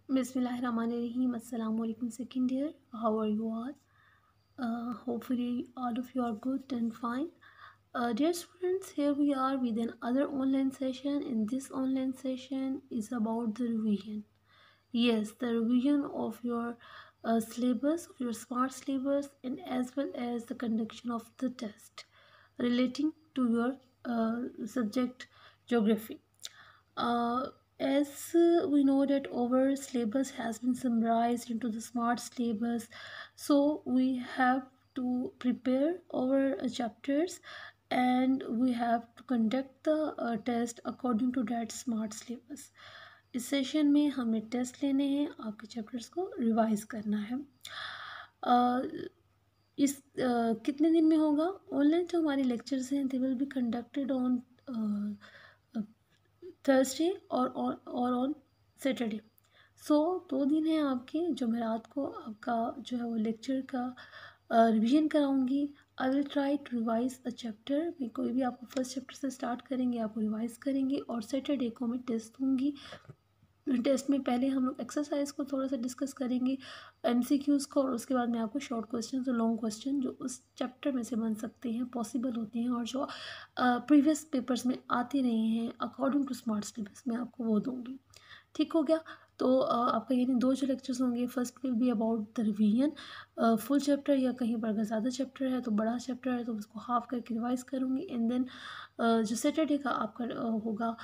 Bismillahirrahmanirrahim. Assalamu alaikum second year. How are you all? Hopefully all of you are good and fine. Dear students, here we are with another online session. In this online session is about the revision. Yes, the revision of your syllabus, of your smart syllabus, and as well as the conduction of the test relating to your subject geography. As we know that our syllabus has been summarized into the smart syllabus, so we have to prepare our chapters and we have to conduct the test according to that smart syllabus. इस session में हमें test लेने हैं, आपके chapters को revise करना है। कितने दिन में होगा? ऑनलाइन जो हमारे लेक्चर्स हैं they will be conducted on Thursday और ऑन सैटरडे। सो 2 दिन हैं आपके, जो मैं रात को आपका जो है वो लेक्चर का रिवीजन कराऊंगी। I will try to revise a chapter. मैं कोई भी आपको फर्स्ट चैप्टर से स्टार्ट करेंगे, आपको रिवाइज करेंगे और सैटरडे को मैं टेस्ट दूंगी। टेस्ट में पहले हम लोग एक्सरसाइज को थोड़ा सा डिस्कस करेंगे, एमसीक्यूज़ को, और उसके बाद में आपको शॉर्ट क्वेश्चन और लॉन्ग क्वेश्चन जो उस चैप्टर में से बन सकते हैं, पॉसिबल होते हैं और जो प्रीवियस पेपर्स में आते रहे हैं अकॉर्डिंग टू स्मार्ट सिलेबस, में आपको वो दूंगी। ठीक हो गया? तो आपका यानी 2 जो लेक्चर्स होंगे, first will be about the revision full chapter, या कहीं पर अगर ज़्यादा चैप्टर है तो बड़ा चैप्टर है तो उसको हाफ करके रिवाइज करूँगी। एंड देन जो सैटरडे का आपका होगा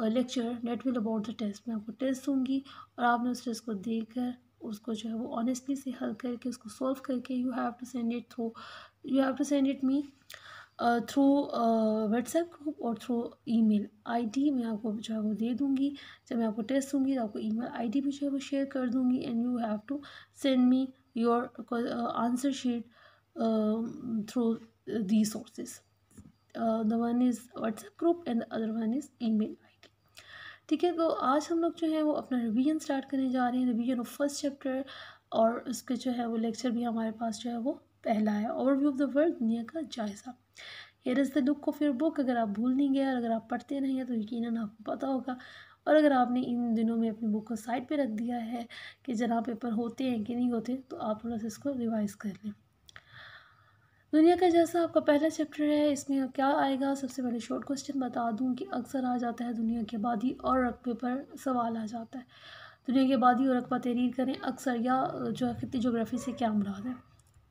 lecture that will about the test, मैं आपको टेस्ट दूँगी और आपने उस टेस्ट को देकर उसको जो है वो ऑनेस्टली से हल करके उसको सॉल्व करके you have to send it me through WhatsApp group और थ्रू ईमेल आईडी। मैं आपको जो है वो दे दूँगी। जब मैं आपको टेस्ट दूँगी तो आपको ईमेल आईडी भी जो है वो शेयर कर दूँगी and you have to send me your answer sheet through the sources. The one is WhatsApp group and the other one is email ID. ठीक है, तो आज हम लोग जो है वो अपना रिवीजन स्टार्ट करने जा रहे हैं, रिवीजन ऑफ फर्स्ट चैप्टर, और उसके जो है वो लेक्चर भी हमारे पास जो है वो पहला है, ओवरव्यू ऑफ द वर्ल्ड, दुनिया का जायज़ा। Here is the look of your book. अगर आप भूल नहीं गए और अगर आप पढ़ते नहीं हैं तो यकीनन आपको पता होगा, और अगर आपने इन दिनों में अपनी बुक को साइड पे रख दिया है कि जना पेपर होते हैं कि नहीं होते, तो आप थोड़ा सा इसको रिवाइज कर लें। दुनिया का जैसा आपका पहला चैप्टर है, इसमें क्या आएगा? सबसे पहले शॉर्ट क्वेश्चन बता दूं कि अक्सर आ जाता है दुनिया की आबादी और रकबे पर सवाल आ जाता है। दुनिया की आबादी और रकबा तहरीर करें अक्सर, या जो है खित्ती जोग्राफ़ी से क्या मुराद है?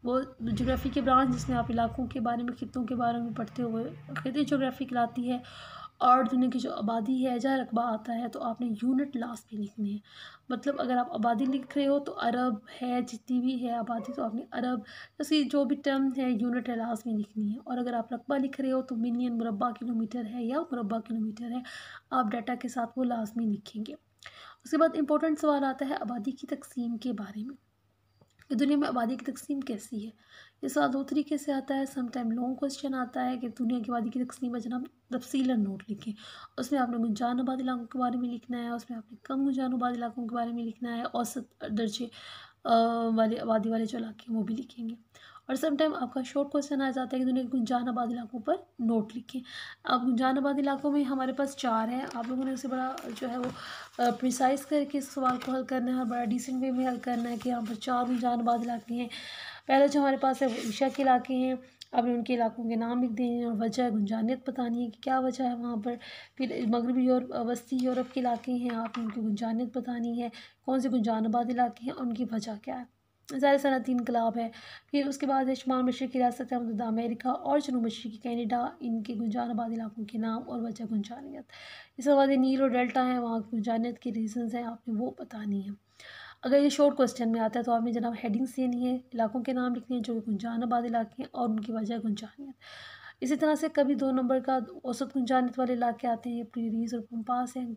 वो जोग्राफ़ी के ब्रांच जिसमें आप इलाकों के बारे में, खित्तों के बारे में पढ़ते हुए खित्ती जोग्राफ़ी कहलाती है। और दुनिया की जो आबादी है, जहाँ रकबा आता है तो आपने यूनिट लास्ट में लिखनी है। मतलब अगर आप आबादी लिख रहे हो तो अरब है, जितनी भी है आबादी तो आपने अरब, जैसे जो भी टर्म है यूनिट है लास्ट में लिखनी है। और अगर आप रकबा लिख रहे हो तो मिलियन, मुरब्बा किलोमीटर है या मुरब्बा किलोमीटर है, आप डाटा के साथ वो लाजमी लिखेंगे। उसके बाद इंपॉर्टेंट सवाल आता है आबादी की तकसीम के बारे में, कि दुनिया में आबादी की तकसीम कैसी है। ये सवाल 2 तरीके से आता है। सम टाइम लॉन्ग क्वेश्चन आता है कि दुनिया की आबादी की तकसीम है जनाब, तफसीलन नोट लिखें। उसमें आपने गुंजान आबाद इलाकों के बारे में लिखना है, उसमें आपने कम गुंजान आबाद इलाकों के बारे में लिखना है, औसत दर्जे वाले आबादी वाले जो इलाके हैं वो भी लिखेंगे। और सम टाइम आपका शॉर्ट क्वेश्चन आ जाता है कि दुनिया के गुंजान आबाद इलाकों पर नोट लिखें। अब गुंजान आबाद इलाकों में हमारे पास 4 हैं, आप लोगों ने उसे बड़ा जो है वो प्रिसाइज़ करके इस सवाल को हल करना है और बड़ा डिसेंट वे में हल करना है कि यहाँ पर 4 गुंजान आबाद इलाके हैं। पहला जो हमारे पास है वो एशिया के इलाके हैं। आपने उनके इलाकों के नाम लिख देने हैं और वजह गुंजानियत बतानी है कि क्या वजह है वहाँ पर। फिर मगरबी और वस्ती यूरोप के इलाके हैं, आपने उनकी गुंजानियत बतानी है, कौन से गुंजान आबाद इलाके हैं और उनकी वजह क्या है। ज़ाहिर सनअती इनकलाब है। फिर उसके बाद है शुमाल मशरक़ी रियासत मुत्तहिदा अमेरिका और जनूब मशरक़ी कनाडा, इनके गुंजान आबाद इलाकों के नाम और वजह गुंजानियत। इसके बाद नील और डेल्टा है, वहाँ की गुंजानियत के रीजंस हैं, आपने वो बतानी है। अगर ये शॉर्ट क्वेश्चन में आता है तो आपने जनाब हेडिंग्स देनी है, इलाकों के नाम लिखने हैं जो गुंजान आबाद इलाके हैं और उनकी वजह गुंजानियत। इसी तरह से कभी 2 नंबर का औसत गुंजानियत वाले इलाके आते हैं, प्रीरीज और पम्पास हैं,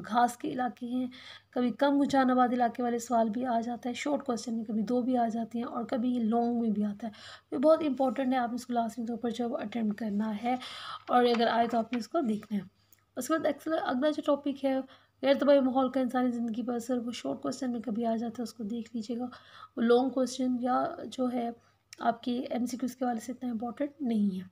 घास के इलाके हैं। कभी कम गुंजान आबाद इलाके वाले सवाल भी आ जाता है शॉर्ट क्वेश्चन में, कभी 2 भी आ जाते हैं और कभी लॉन्ग में भी आता है। तो बहुत इंपॉर्टेंट है, आपने इसको लास्ट में तौर पर जो अटैम्प्ट करना है और अगर आए तो आपने इसको देखना है। उसके बाद अगला जो टॉपिक है गैर तबाही माहौल का इंसानी ज़िंदगी पर असर, वो शॉर्ट क्वेश्चन में कभी आ जाता है, उसको देख लीजिएगा। वो लॉन्ग क्वेश्चन या जो है आपकी एमसीक्यूज़ के वाले से इतना इंपॉर्टेंट नहीं है।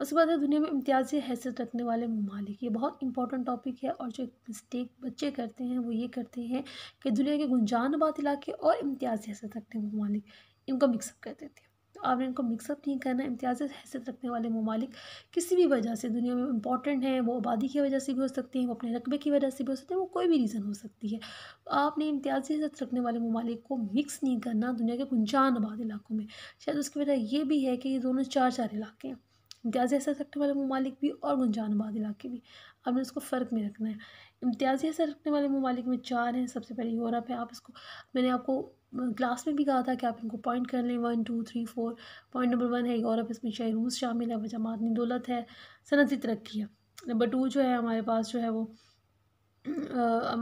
उसके बाद है दुनिया में इम्तियाज़ी हैसियत रखने वाले ममालिक। ये बहुत इंपॉर्टेंट टॉपिक है और जो एक मिस्टेक बच्चे करते हैं वो ये करते हैं कि दुनिया के गुंजानबाद इलाके और इम्तियाज़ी हैसियत रखने वाले ममालिक इनको मिक्सअप कर देते हैं। तो आपने इनको मिक्सअप नहीं करना। इम्तियाज़ी हैसियत रखने वाले ममालिक किसी भी वजह से दुनिया में इंपॉर्टेंट हैं, वो आबादी की वजह से भी हो सकती हैं, वो अपने रकबे की वजह से भी हो सकते हैं, वो कोई भी रीज़न हो सकती है। तो आपने इम्तियाज़ी हैसियत रखने वाले ममालिक को मिक्स नहीं करना दुनिया के गुंजानबाद इलाकों में। शायद उसकी वजह ये भी है कि ये दोनों 4-4 इलाके हैं। इम्तियाज़ी हैसियत रखने वाले ममालिक भी और गुंजानबाद इलाके भी। आपने उसको फ़र्क में रखना है। इम्तियाज़ी हैसियत रखने वाले ममालिक में 4 हैं। सबसे पहले यूरोप है। आप इसको मैंने आपको क्लास में भी कहा था कि आप इनको पॉइंट कर लें 1, 2, 3, 4। पॉइंट नंबर 1 है यूरोप, इसमें शायद रूस शामिल है, जमात दौलत है, सनअती तरक्की है। नंबर 2 जो है हमारे पास जो है वो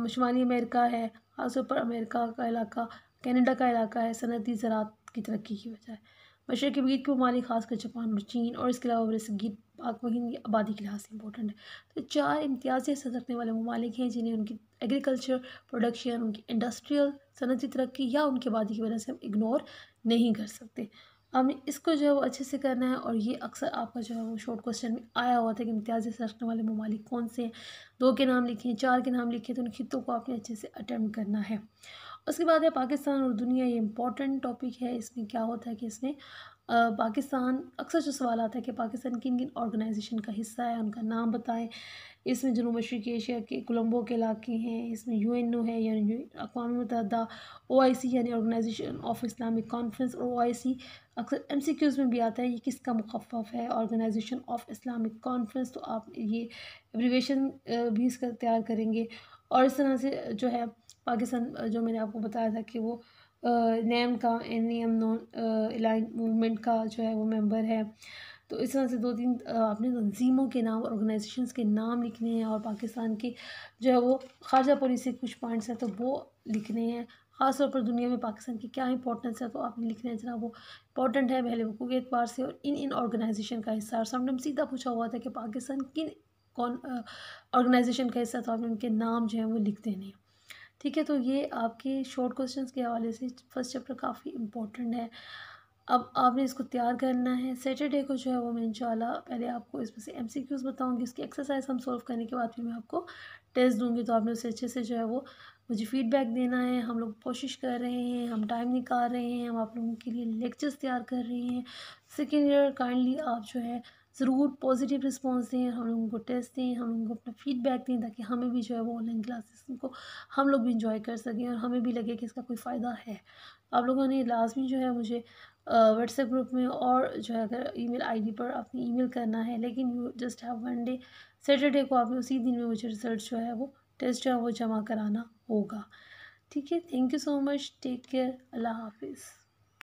शुमाली अमेरिका है, ख़ासतौर पर अमेरिका का इलाका, कनाडा का इलाका है, सनअती ज़राअत की तरक्की की वजह है। मशरक़ बीच के ममालिक ख़ासकर जापान और चीन और इसके अलावा बरसगीर पाक वहीन की आबादी के लिहाज से इंपॉर्टेंट है। तो 4 इम्तियाज़ी हैसियत रखने वाले ममालिक हैं जिन्हें उनकी एग्रीकल्चर प्रोडक्शन, उनकी इंडस्ट्रियल सनअती तरक्की या उनकी आबादी की वजह से हम इग्नोर नहीं कर सकते। आपने इसको जो है वो अच्छे से करना है और ये अक्सर आपका जो है वो शॉर्ट क्वेश्चन में आया हुआ था कि इम्तियाज़ी हैसियत रखने वाले ममालिक कौन से हैं। 2 के नाम लिखे हैं, 4 के नाम लिखे, तो उन खित्तों को आपने अच्छे से अटेम्प्ट करना है। उसके बाद है पाकिस्तान और दुनिया। ये इम्पॉर्टेंट टॉपिक है। इसमें क्या होता है कि इसमें पाकिस्तान अक्सर जो सवाल आता है कि पाकिस्तान किन-किन ऑर्गेनाइजेशन का हिस्सा है, उनका नाम बताएँ। इसमें जनूब मशरक़ी एशिया के कोलंबो के इलाके हैं, इसमें यूएनओ है यानी अक़वाम मुत्तहिदा, ओआईसी यानी ऑर्गेनाइजेशन ऑफ इस्लामिक कॉन्फ्रेंस और ओआईसी अक्सर एमसीक्यूज़ में भी आता है ये किसका मुख़फ़्फ़फ़ है, ऑर्गेनाइजेशन ऑफ इस्लामिक कॉन्फ्रेंस। तो आप ये एब्रीविएशन भी इसका तैयार करेंगे और इस तरह से जो है पाकिस्तान जो मैंने आपको बताया था कि वो नेम का एनएम नॉन अलाइंड मूवमेंट का जो है वो मेंबर है। तो इस तरह से 2-3 आपने तंजीमों के नाम ऑर्गेनाइजेशंस के नाम लिखने हैं और पाकिस्तान की जो है वो ख़ारजा पॉलिसी के कुछ पॉइंट्स हैं तो वो लिखने हैं। ख़ास तौर पर दुनिया में पाकिस्तान की क्या इंपॉर्टेंस है तो आपने लिखना है जना वो इंपॉर्टेंट है पहले वक़ूफ़ के एतबार से और इन ऑर्गेनाइजेशन का हिस्सा। और समटाइम सीधा पूछा हुआ था कि पाकिस्तान किन कौन ऑर्गेनाइजेशन का हिस्सा, तो आपने उनके नाम जो हैं वो लिख देने हैं। ठीक है, तो ये आपके शॉर्ट क्वेश्चंस के हवाले से फर्स्ट चैप्टर काफ़ी इम्पोर्टेंट है। अब आपने इसको तैयार करना है। सैटरडे को जो है वो मैं इंशाल्लाह पहले आपको इसमें से एमसीक्यूज़ बताऊंगी, उसकी एक्सरसाइज हम सॉल्व करने के बाद फिर मैं आपको टेस्ट दूंगी। तो आपने उसे अच्छे से जो है वो मुझे फीडबैक देना है। हम लोग कोशिश कर रहे हैं, हम टाइम निकाल रहे हैं, हम आप लोगों के लिए लेक्चर्स तैयार कर रहे हैं। सेकेंड ईयर काइंडली आप जो है ज़रूर पॉजिटिव रिस्पॉन्स दें, हम लोगों को टेस्ट दें, हम लोगों को अपना फीडबैक दें ताकि हमें भी जो है वो ऑनलाइन क्लासेस को हम लोग भी इंजॉय कर सकें और हमें भी लगे कि इसका कोई फ़ायदा है। आप लोगों ने लाज़मी जो है मुझे व्हाट्सएप ग्रुप में और जो है अगर ईमेल आईडी पर आपने ईमेल करना है, लेकिन you just have 1 day. Saturday को आपने उसी दिन में मुझे रिज़ल्ट जो है वो टेस्ट जो है वो जमा कराना होगा। ठीक है, thank you so much, take care, अल्लाह हाफ़िज़।